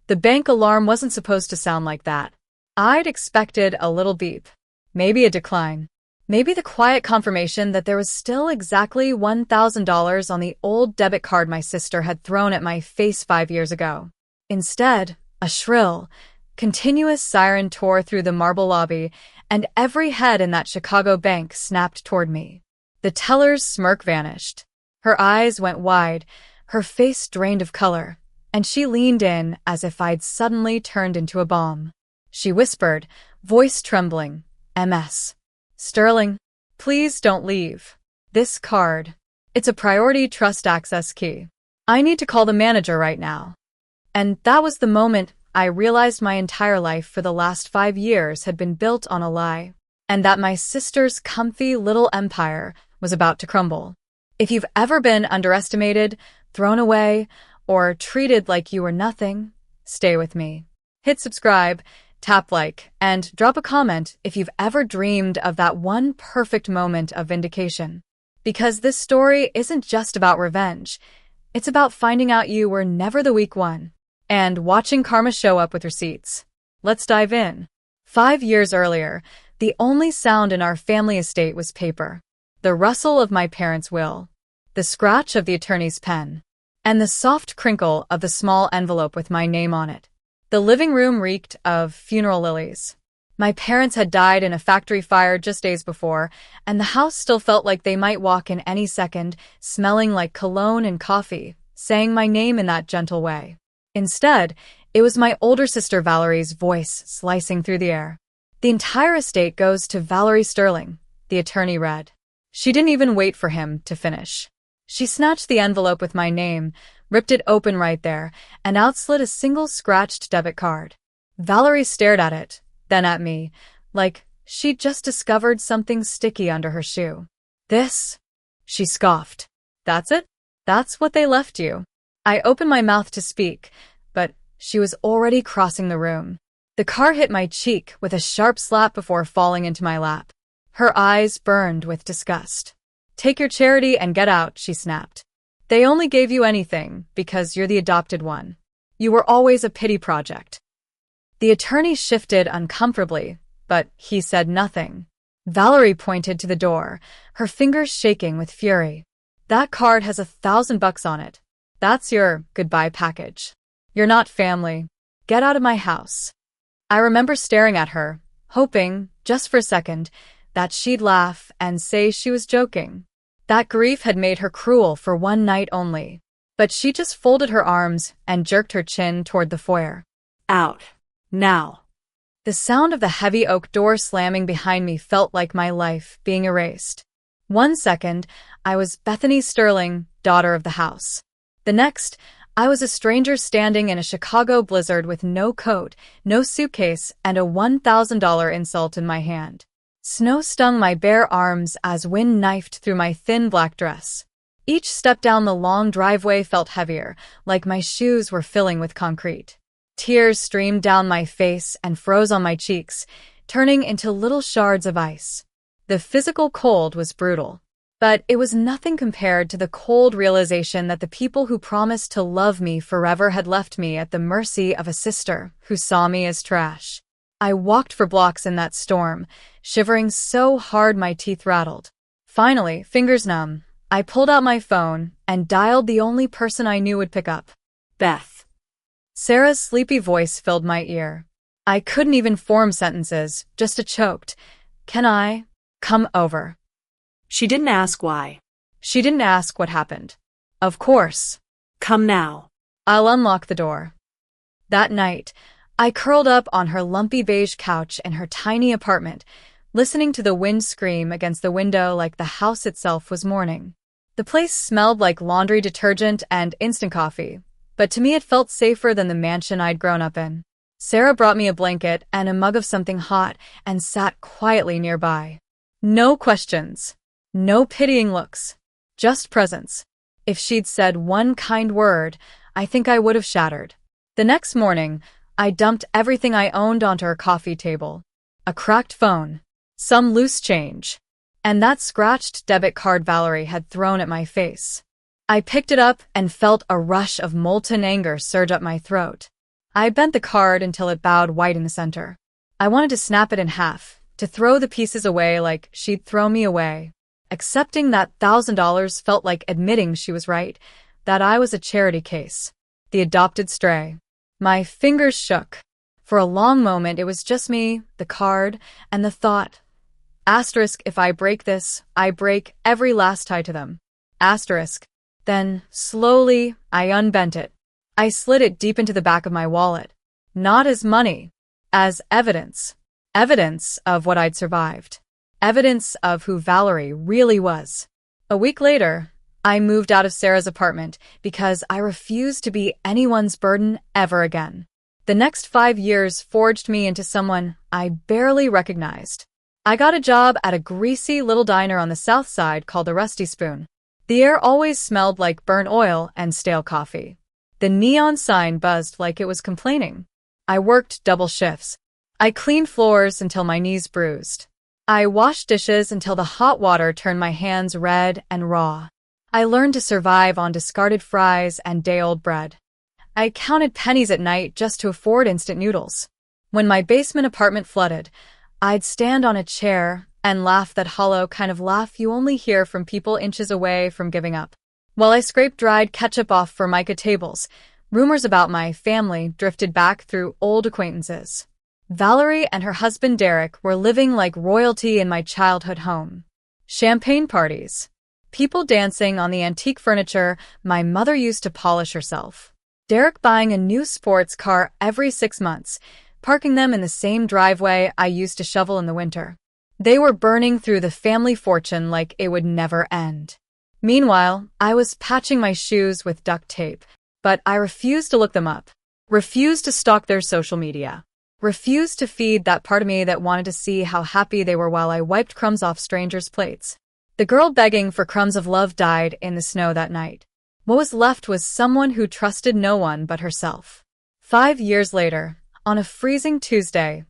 The bank alarm wasn't supposed to sound like that. I'd expected a little beep. Maybe a decline. Maybe the quiet confirmation that there was still exactly $1,000 on the old debit card my sister had thrown at my face 5 years ago. Instead, a shrill, continuous siren tore through the marble lobby, and every head in that Chicago bank snapped toward me. The teller's smirk vanished. Her eyes went wide, her face drained of color, and she leaned in as if I'd suddenly turned into a bomb. She whispered, voice trembling, "MS. Sterling, please don't leave. This card. It's a priority trust access key. I need to call the manager right now." And that was the moment I realized my entire life for the last 5 years had been built on a lie, and that my sister's comfy little empire was about to crumble. If you've ever been underestimated, thrown away, or treated like you were nothing, stay with me. Hit subscribe, tap like, and drop a comment if you've ever dreamed of that one perfect moment of vindication. Because this story isn't just about revenge. It's about finding out you were never the weak one and watching karma show up with receipts. Let's dive in. 5 years earlier, the only sound in our family estate was paper. The rustle of my parents' will, the scratch of the attorney's pen, and the soft crinkle of the small envelope with my name on it. The living room reeked of funeral lilies. My parents had died in a factory fire just days before, and the house still felt like they might walk in any second, smelling like cologne and coffee, saying my name in that gentle way. Instead, it was my older sister Valerie's voice slicing through the air. "The entire estate goes to Valerie Sterling," the attorney read. She didn't even wait for him to finish. She snatched the envelope with my name, ripped it open right there, and outslid a single scratched debit card. Valerie stared at it, then at me, like she'd just discovered something sticky under her shoe. "This?" she scoffed. "That's it? That's what they left you?" I opened my mouth to speak, but she was already crossing the room. The card hit my cheek with a sharp slap before falling into my lap. Her eyes burned with disgust. "Take your charity and get out," she snapped. "They only gave you anything because you're the adopted one. You were always a pity project." The attorney shifted uncomfortably, but he said nothing. Valerie pointed to the door, her fingers shaking with fury. "That card has $1,000 on it. That's your goodbye package. You're not family. Get out of my house." I remember staring at her, hoping, just for a second, that she'd laugh and say she was joking. That grief had made her cruel for one night only. But she just folded her arms and jerked her chin toward the foyer. "Out. Now." The sound of the heavy oak door slamming behind me felt like my life being erased. 1 second, I was Bethany Sterling, daughter of the house. The next, I was a stranger standing in a Chicago blizzard with no coat, no suitcase, and a $1,000 insult in my hand. Snow stung my bare arms as wind knifed through my thin black dress. Each step down the long driveway felt heavier, like my shoes were filling with concrete. Tears streamed down my face and froze on my cheeks, turning into little shards of ice. The physical cold was brutal, but it was nothing compared to the cold realization that the people who promised to love me forever had left me at the mercy of a sister who saw me as trash. I walked for blocks in that storm, shivering so hard my teeth rattled. Finally, fingers numb, I pulled out my phone and dialed the only person I knew would pick up. Beth. Sarah's sleepy voice filled my ear. I couldn't even form sentences, just a choked, "Can I come over?" She didn't ask why. She didn't ask what happened. Of course. "Come now." I'll unlock the door. That night, I curled up on her lumpy beige couch in her tiny apartment, listening to the wind scream against the window like the house itself was mourning. The place smelled like laundry detergent and instant coffee, but to me it felt safer than the mansion I'd grown up in. Sarah brought me a blanket and a mug of something hot and sat quietly nearby. No questions. No pitying looks. Just presence. If she'd said one kind word, I think I would have shattered. The next morning, I dumped everything I owned onto her coffee table. A cracked phone, some loose change, and that scratched debit card Valerie had thrown at my face. I picked it up and felt a rush of molten anger surge up my throat. I bent the card until it bowed white in the center. I wanted to snap it in half, to throw the pieces away like she'd throw me away. Accepting that $1,000 felt like admitting she was right, that I was a charity case. The adopted stray. My fingers shook. For a long moment, it was just me, the card, and the thought. Asterisk, if I break this, I break every last tie to them. Asterisk. Then, slowly, I unbent it. I slid it deep into the back of my wallet. Not as money, as evidence. Evidence of what I'd survived. Evidence of who Valerie really was. A week later, I moved out of Sarah's apartment because I refused to be anyone's burden ever again. The next 5 years forged me into someone I barely recognized. I got a job at a greasy little diner on the south side called the Rusty Spoon. The air always smelled like burnt oil and stale coffee. The neon sign buzzed like it was complaining. I worked double shifts. I cleaned floors until my knees bruised. I washed dishes until the hot water turned my hands red and raw. I learned to survive on discarded fries and day-old bread. I counted pennies at night just to afford instant noodles. When my basement apartment flooded, I'd stand on a chair and laugh that hollow kind of laugh you only hear from people inches away from giving up. While I scraped dried ketchup off Formica tables, rumors about my family drifted back through old acquaintances. Valerie and her husband Derek were living like royalty in my childhood home. Champagne parties. People dancing on the antique furniture my mother used to polish herself. Derek buying a new sports car every 6 months, parking them in the same driveway I used to shovel in the winter. They were burning through the family fortune like it would never end. Meanwhile, I was patching my shoes with duct tape, but I refused to look them up, refused to stalk their social media, refused to feed that part of me that wanted to see how happy they were while I wiped crumbs off strangers' plates. The girl begging for crumbs of love died in the snow that night. What was left was someone who trusted no one but herself. 5 years later, on a freezing Tuesday,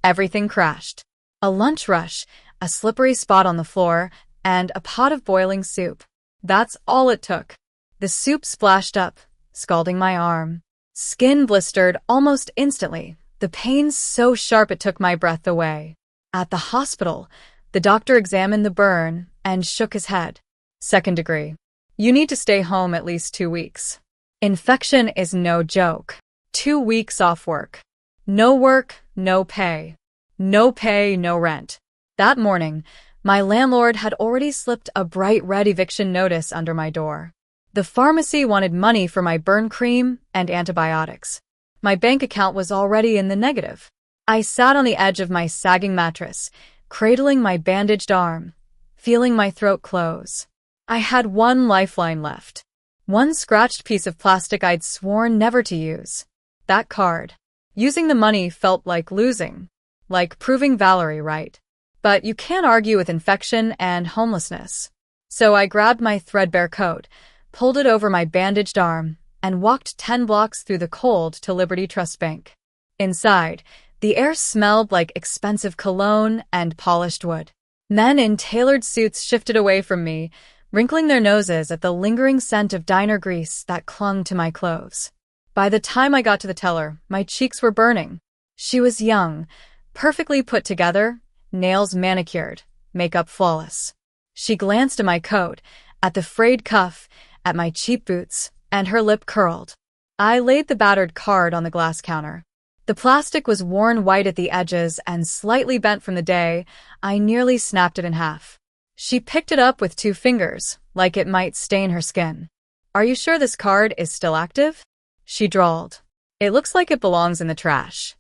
everything crashed. A lunch rush, a slippery spot on the floor, and a pot of boiling soup. That's all it took. The soup splashed up, scalding my arm. Skin blistered almost instantly, the pain so sharp it took my breath away. At the hospital, the doctor examined the burn and shook his head. 2nd degree. You need to stay home at least 2 weeks. Infection is no joke. 2 weeks off work. No work, no pay. No pay, no rent. That morning, my landlord had already slipped a bright red eviction notice under my door. The pharmacy wanted money for my burn cream and antibiotics. My bank account was already in the negative. I sat on the edge of my sagging mattress, cradling my bandaged arm, feeling my throat close. I had one lifeline left. One scratched piece of plastic I'd sworn never to use. That card. Using the money felt like losing, like proving Valerie right. But you can't argue with infection and homelessness. So I grabbed my threadbare coat, pulled it over my bandaged arm, and walked 10 blocks through the cold to Liberty Trust Bank. Inside, the air smelled like expensive cologne and polished wood. Men in tailored suits shifted away from me, wrinkling their noses at the lingering scent of diner grease that clung to my clothes. By the time I got to the teller, my cheeks were burning. She was young, perfectly put together, nails manicured, makeup flawless. She glanced at my coat, at the frayed cuff, at my cheap boots, and her lip curled. I laid the battered card on the glass counter. The plastic was worn white at the edges and slightly bent from the day I nearly snapped it in half. She picked it up with 2 fingers, like it might stain her skin. "Are you sure this card is still active?" she drawled. "It looks like it belongs in the trash."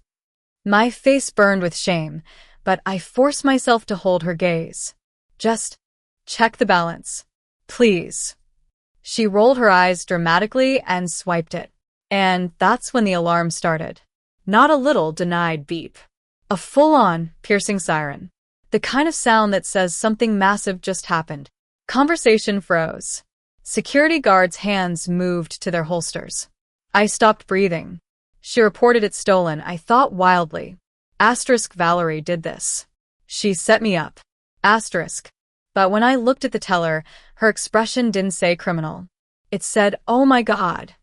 My face burned with shame, but I forced myself to hold her gaze. "Just check the balance, please." She rolled her eyes dramatically and swiped it. And that's when the alarm started. Not a little denied beep. A full-on, piercing siren. The kind of sound that says something massive just happened. Conversation froze. Security guards' hands moved to their holsters. I stopped breathing. She reported it stolen, I thought wildly. Asterisk, Valerie did this. She set me up. Asterisk. But when I looked at the teller, her expression didn't say criminal. It said, "Oh my God."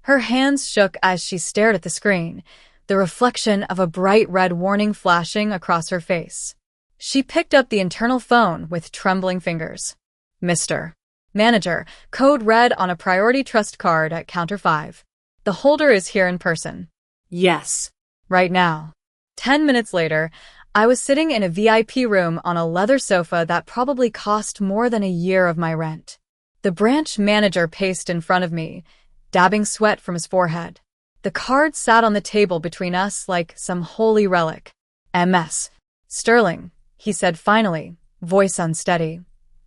Her hands shook as she stared at the screen, the reflection of a bright red warning flashing across her face. She picked up the internal phone with trembling fingers. Mr. Manager, code red on a priority trust card at counter 5. The holder is here in person. Yes. Right now. 10 minutes later, I was sitting in a VIP room on a leather sofa that probably cost more than a year of my rent. The branch manager paced in front of me, dabbing sweat from his forehead. The card sat on the table between us like some holy relic. MS. Sterling, he said finally, voice unsteady.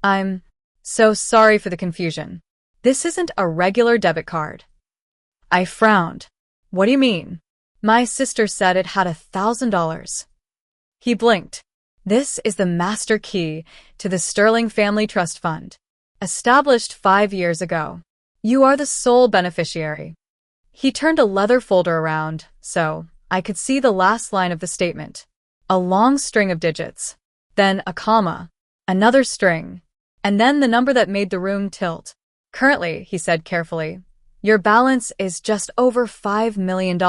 I'm so sorry for the confusion. This isn't a regular debit card. I frowned. What do you mean? My sister said it had $1,000. He blinked. This is the master key to the Sterling Family Trust Fund, established 5 years ago. You are the sole beneficiary. He turned a leather folder around, so I could see the last line of the statement. A long string of digits, then a comma, another string, and then the number that made the room tilt. Currently, he said carefully, your balance is just over $5 million.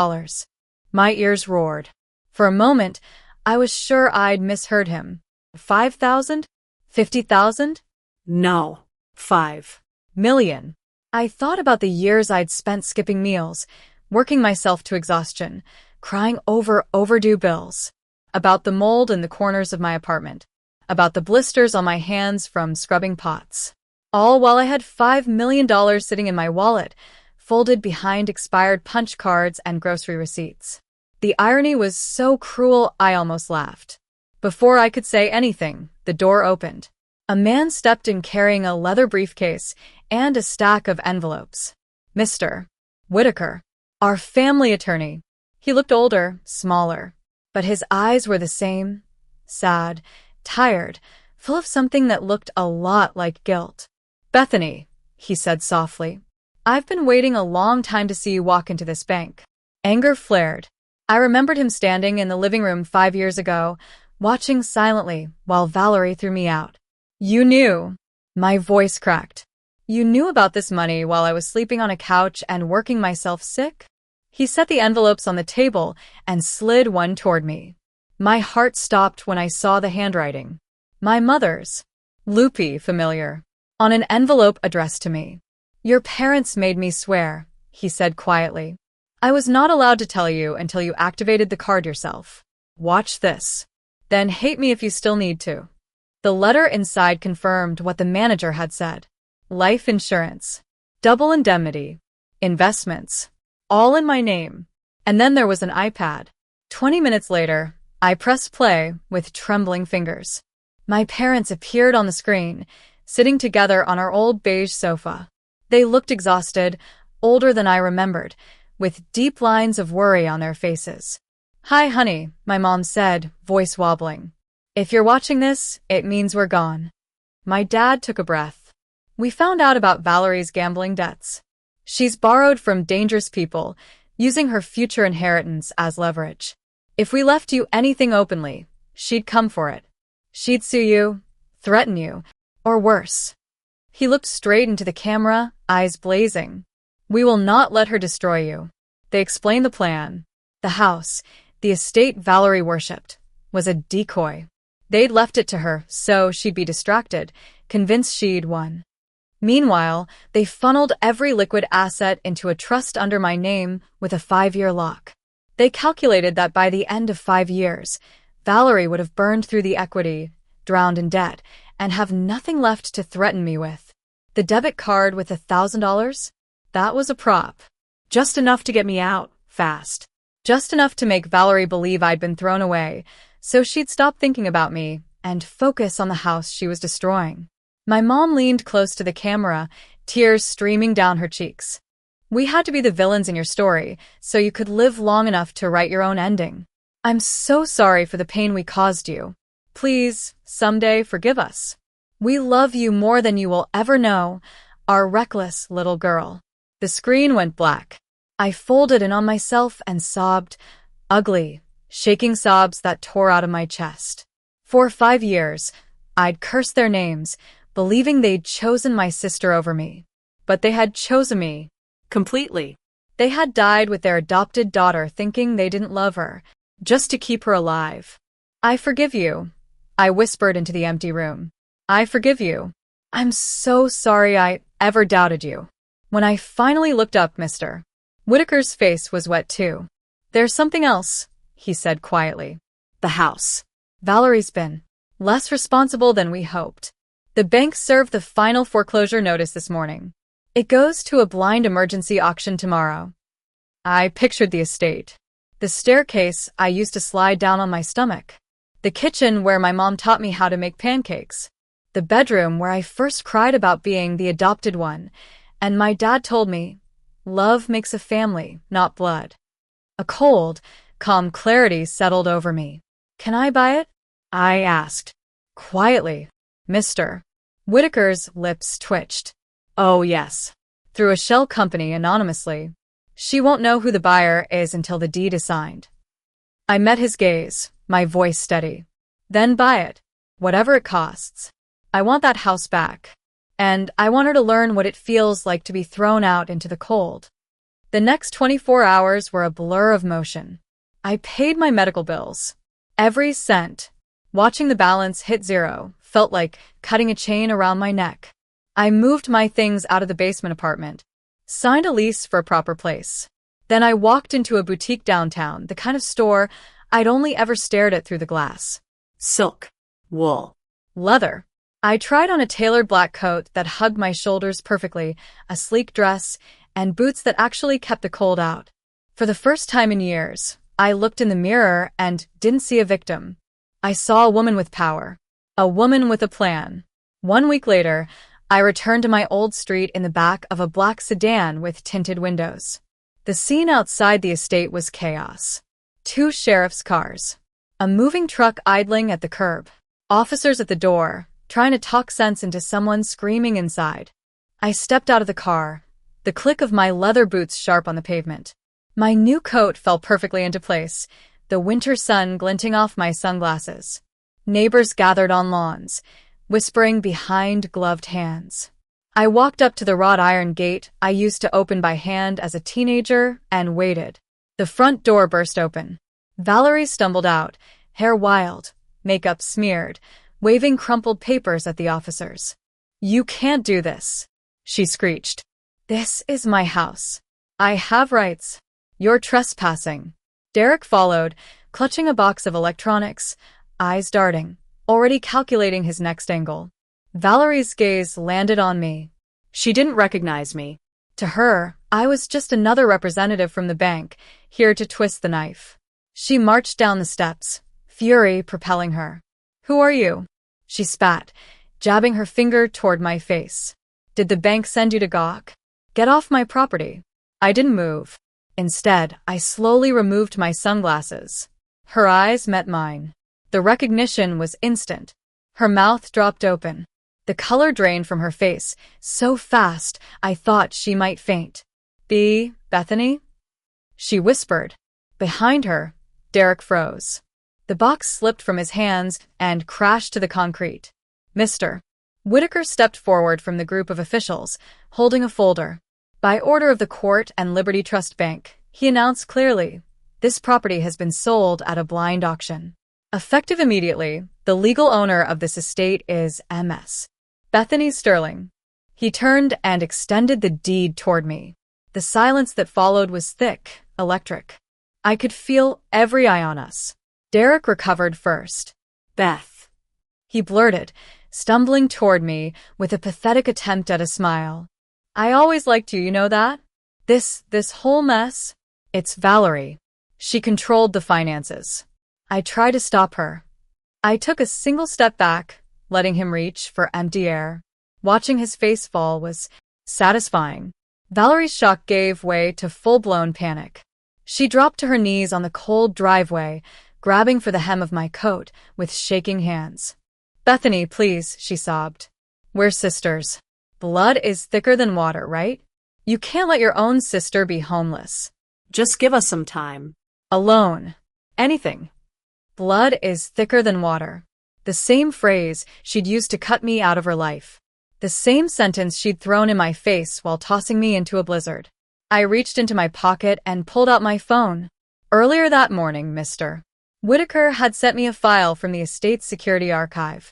My ears roared. For a moment, I was sure I'd misheard him. 5,000? 50,000? No. 5 million. I thought about the years I'd spent skipping meals, working myself to exhaustion, crying over overdue bills, about the mold in the corners of my apartment, about the blisters on my hands from scrubbing pots. All while I had $5 million sitting in my wallet, folded behind expired punch cards and grocery receipts. The irony was so cruel I almost laughed. Before I could say anything, the door opened. A man stepped in carrying a leather briefcase and a stack of envelopes. Mr. Whitaker, our family attorney. He looked older, smaller, but his eyes were the same, sad, tired, full of something that looked a lot like guilt. Bethany, he said softly, I've been waiting a long time to see you walk into this bank. Anger flared. I remembered him standing in the living room 5 years ago, watching silently while Valerie threw me out. You knew. My voice cracked. You knew about this money while I was sleeping on a couch and working myself sick? He set the envelopes on the table and slid one toward me. My heart stopped when I saw the handwriting. My mother's. Loopy familiar. On an envelope addressed to me. Your parents made me swear, he said quietly. I was not allowed to tell you until you activated the card yourself. Watch this. Then hate me if you still need to. The letter inside confirmed what the manager had said. Life insurance, double indemnity, investments, all in my name. And then there was an iPad. 20 minutes later, I pressed play with trembling fingers. My parents appeared on the screen, sitting together on our old beige sofa. They looked exhausted, older than I remembered, with deep lines of worry on their faces. Hi, honey, my mom said, voice wobbling. If you're watching this, it means we're gone. My dad took a breath. We found out about Valerie's gambling debts. She's borrowed from dangerous people, using her future inheritance as leverage. If we left you anything openly, she'd come for it. She'd sue you, threaten you, or worse. He looked straight into the camera, eyes blazing. We will not let her destroy you. They explained the plan. The house, the estate Valerie worshipped, was a decoy. They'd left it to her so she'd be distracted, convinced she'd won. Meanwhile, they funneled every liquid asset into a trust under my name with a 5-year lock. They calculated that by the end of 5 years, Valerie would have burned through the equity, drowned in debt, and have nothing left to threaten me with. The debit card with $1,000? That was a prop. Just enough to get me out, fast. Just enough to make Valerie believe I'd been thrown away, so she'd stop thinking about me and focus on the house she was destroying. My mom leaned close to the camera, tears streaming down her cheeks. We had to be the villains in your story, so you could live long enough to write your own ending. I'm so sorry for the pain we caused you. Please, someday forgive us. We love you more than you will ever know, our reckless little girl. The screen went black. I folded in on myself and sobbed, ugly, shaking sobs that tore out of my chest. For 5 years, I'd cursed their names, believing they'd chosen my sister over me. But they had chosen me. Completely. They had died with their adopted daughter thinking they didn't love her, just to keep her alive. I forgive you, I whispered into the empty room. I forgive you. I'm so sorry I ever doubted you. When I finally looked up, Mr. Whitaker's face was wet too. There's something else, he said quietly. The house. Valerie's been less responsible than we hoped. The bank served the final foreclosure notice this morning. It goes to a blind emergency auction tomorrow. I pictured the estate. The staircase I used to slide down on my stomach. The kitchen where my mom taught me how to make pancakes. The bedroom where I first cried about being the adopted one. And my dad told me, love makes a family, not blood. A cold, calm clarity settled over me. Can I buy it? I asked. Quietly. Mr. Whitaker's lips twitched. Oh, yes. Through a shell company anonymously. She won't know who the buyer is until the deed is signed. I met his gaze, my voice steady. Then buy it. Whatever it costs. I want that house back. And I want her to learn what it feels like to be thrown out into the cold. The next 24 hours were a blur of motion. I paid my medical bills. Every cent. Watching the balance hit zero felt like cutting a chain around my neck. I moved my things out of the basement apartment, signed a lease for a proper place. Then I walked into a boutique downtown, the kind of store I'd only ever stared at through the glass. Silk. Wool. Leather. I tried on a tailored black coat that hugged my shoulders perfectly, a sleek dress, and boots that actually kept the cold out. For the first time in years, I looked in the mirror and didn't see a victim. I saw a woman with power. A woman with a plan. 1 week later, I returned to my old street in the back of a black sedan with tinted windows. The scene outside the estate was chaos. 2 sheriff's cars. A moving truck idling at the curb. Officers at the door, trying to talk sense into someone screaming inside. I stepped out of the car, the click of my leather boots sharp on the pavement. My new coat fell perfectly into place, the winter sun glinting off my sunglasses. Neighbors gathered on lawns, whispering behind gloved hands. I walked up to the wrought iron gate I used to open by hand as a teenager and waited. The front door burst open. Valerie stumbled out, hair wild, makeup smeared, waving crumpled papers at the officers. You can't do this, she screeched. This is my house. I have rights. You're trespassing. Derek followed, clutching a box of electronics, eyes darting, already calculating his next angle. Valerie's gaze landed on me. She didn't recognize me. To her, I was just another representative from the bank, here to twist the knife. She marched down the steps, fury propelling her. Who are you? She spat, jabbing her finger toward my face. Did the bank send you to gawk? Get off my property. I didn't move. Instead, I slowly removed my sunglasses. Her eyes met mine. The recognition was instant. Her mouth dropped open. The color drained from her face, so fast I thought she might faint. Bethany? She whispered. Behind her, Derek froze. The box slipped from his hands and crashed to the concrete. Mr. Whitaker stepped forward from the group of officials, holding a folder. By order of the Court and Liberty Trust Bank, he announced clearly, this property has been sold at a blind auction. Effective immediately, the legal owner of this estate is Ms. Bethany Sterling. He turned and extended the deed toward me. The silence that followed was thick, electric. I could feel every eye on us. Derek recovered first. Beth. He blurted, stumbling toward me with a pathetic attempt at a smile. I always liked you, you know that? This whole mess? It's Valerie. She controlled the finances. I tried to stop her. I took a single step back, letting him reach for empty air. Watching his face fall was satisfying. Valerie's shock gave way to full-blown panic. She dropped to her knees on the cold driveway, grabbing for the hem of my coat with shaking hands. Bethany, please, she sobbed. We're sisters. Blood is thicker than water, right? You can't let your own sister be homeless. Just give us some time. Alone. Anything. Blood is thicker than water. The same phrase she'd used to cut me out of her life. The same sentence she'd thrown in my face while tossing me into a blizzard. I reached into my pocket and pulled out my phone. Earlier that morning, Mr. Whitaker had sent me a file from the estate's security archive.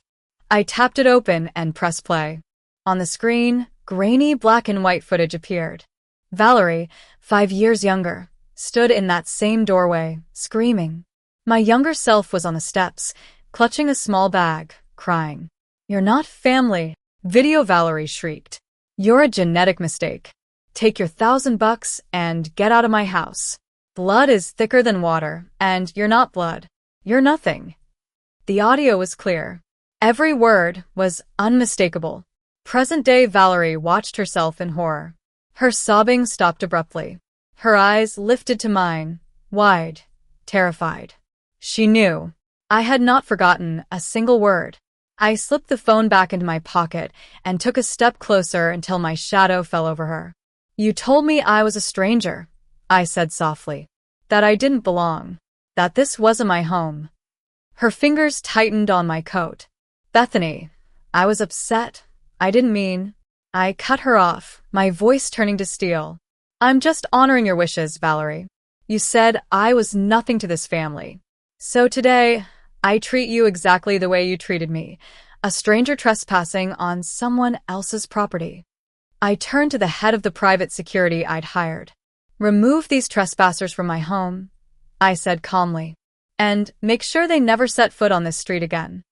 I tapped it open and pressed play. On the screen, grainy black and white footage appeared. Valerie, 5 years younger, stood in that same doorway, screaming. My younger self was on the steps, clutching a small bag, crying. "You're not family." Video Valerie shrieked. "You're a genetic mistake. Take your $1,000 and get out of my house. Blood is thicker than water, and you're not blood. You're nothing." The audio was clear. Every word was unmistakable. Present-day Valerie watched herself in horror. Her sobbing stopped abruptly. Her eyes lifted to mine, wide, terrified. She knew. I had not forgotten a single word. I slipped the phone back into my pocket and took a step closer until my shadow fell over her. "You told me I was a stranger," I said softly. "That I didn't belong. That this wasn't my home." Her fingers tightened on my coat. "Bethany, I was upset. I didn't mean." I cut her off, my voice turning to steel. "I'm just honoring your wishes, Valerie. You said I was nothing to this family. So today, I treat you exactly the way you treated me, a stranger trespassing on someone else's property." I turned to the head of the private security I'd hired. "Remove these trespassers from my home," I said calmly, "and make sure they never set foot on this street again."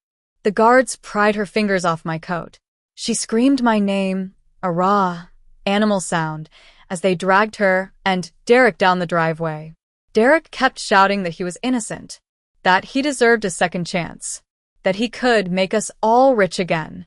The guards pried her fingers off my coat. She screamed my name, a raw, animal sound, as they dragged her and Derek down the driveway. Derek kept shouting that he was innocent, that he deserved a second chance, that he could make us all rich again.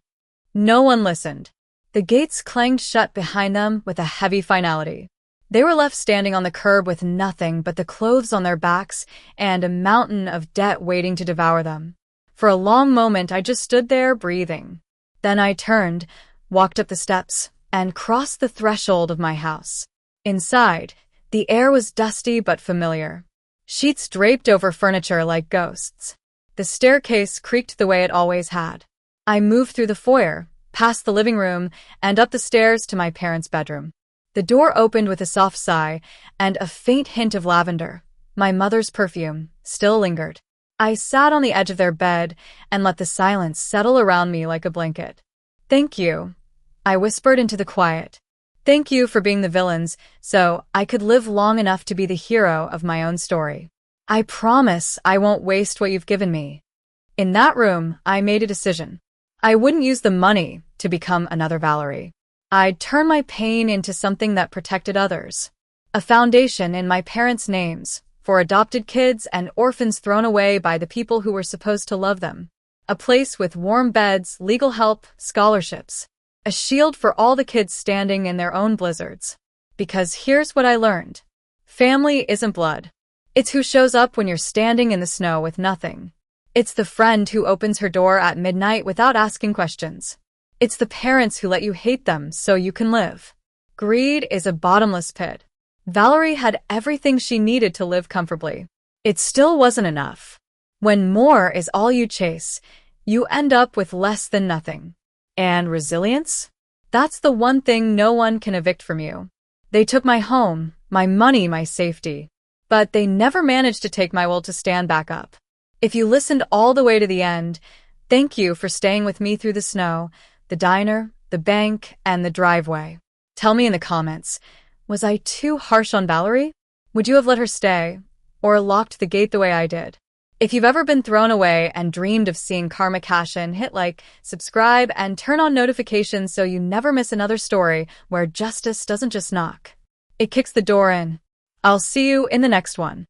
No one listened. The gates clanged shut behind them with a heavy finality. They were left standing on the curb with nothing but the clothes on their backs and a mountain of debt waiting to devour them. For a long moment, I just stood there breathing. Then I turned, walked up the steps, and crossed the threshold of my house. Inside, the air was dusty but familiar. Sheets draped over furniture like ghosts. The staircase creaked the way it always had. I moved through the foyer, past the living room, and up the stairs to my parents' bedroom. The door opened with a soft sigh, and a faint hint of lavender. My mother's perfume still lingered. I sat on the edge of their bed and let the silence settle around me like a blanket. "Thank you," I whispered into the quiet. "Thank you for being the villains so I could live long enough to be the hero of my own story. I promise I won't waste what you've given me." In that room, I made a decision. I wouldn't use the money to become another Valerie. I'd turn my pain into something that protected others. A foundation in my parents' names, for adopted kids and orphans thrown away by the people who were supposed to love them. A place with warm beds, legal help, scholarships. A shield for all the kids standing in their own blizzards. Because here's what I learned. Family isn't blood. It's who shows up when you're standing in the snow with nothing. It's the friend who opens her door at midnight without asking questions. It's the parents who let you hate them so you can live. Greed is a bottomless pit. Valerie had everything she needed to live comfortably. It still wasn't enough. When more is all you chase, you end up with less than nothing. And resilience? That's the one thing no one can evict from you. They took my home, my money, my safety. But they never managed to take my will to stand back up. If you listened all the way to the end, thank you for staying with me through the snow, the diner, the bank, and the driveway. Tell me in the comments, was I too harsh on Valerie? Would you have let her stay, or locked the gate the way I did? If you've ever been thrown away and dreamed of seeing karma cash in, hit like, subscribe, and turn on notifications so you never miss another story where justice doesn't just knock. It kicks the door in. I'll see you in the next one.